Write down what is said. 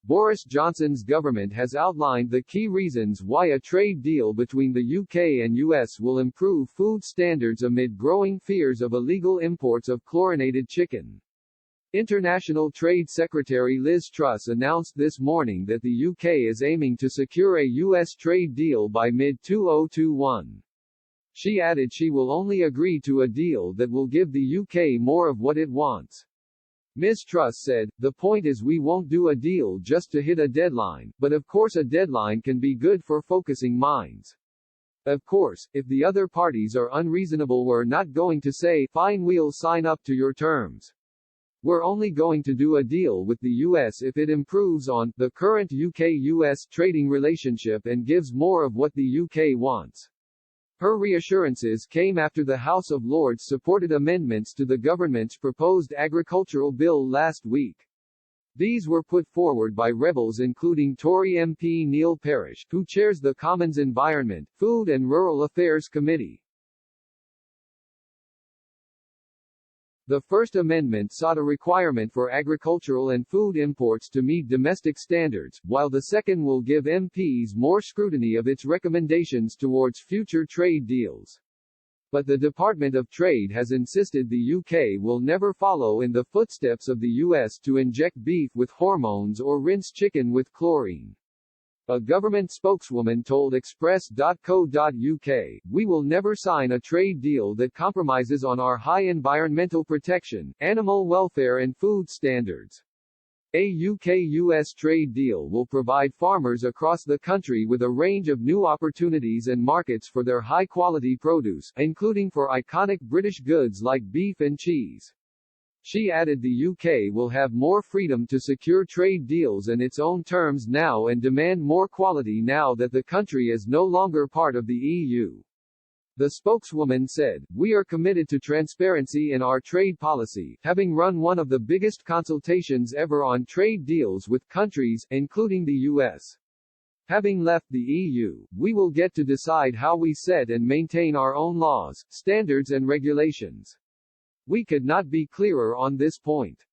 Boris Johnson's government has outlined the key reasons why a trade deal between the UK and US will improve food standards amid growing fears of illegal imports of chlorinated chicken. International Trade Secretary Liz Truss announced this morning that the UK is aiming to secure a US trade deal by mid-2021. She added she will only agree to a deal that will give the UK more of what it wants. Ms. Truss said, "The point is we won't do a deal just to hit a deadline, but of course a deadline can be good for focusing minds. Of course, if the other parties are unreasonable we're not going to say, fine we'll sign up to your terms. We're only going to do a deal with the US if it improves on the current UK-US trading relationship and gives more of what the UK wants." Her reassurances came after the House of Lords supported amendments to the government's proposed agricultural bill last week. These were put forward by rebels including Tory MP Neil Parish, who chairs the Commons Environment, Food and Rural Affairs Committee. The First Amendment sought a requirement for agricultural and food imports to meet domestic standards, while the second will give MPs more scrutiny of its recommendations towards future trade deals. But the Department of Trade has insisted the UK will never follow in the footsteps of the US to inject beef with hormones or rinse chicken with chlorine. A government spokeswoman told Express.co.uk, "We will never sign a trade deal that compromises on our high environmental protection, animal welfare and food standards." A UK-US trade deal will provide farmers across the country with a range of new opportunities and markets for their high-quality produce, including for iconic British goods like beef and cheese. She added the UK will have more freedom to secure trade deals in its own terms now and demand more quality now that the country is no longer part of the EU. The spokeswoman said, "We are committed to transparency in our trade policy, having run one of the biggest consultations ever on trade deals with countries, including the US. Having left the EU, we will get to decide how we set and maintain our own laws, standards and regulations. We could not be clearer on this point."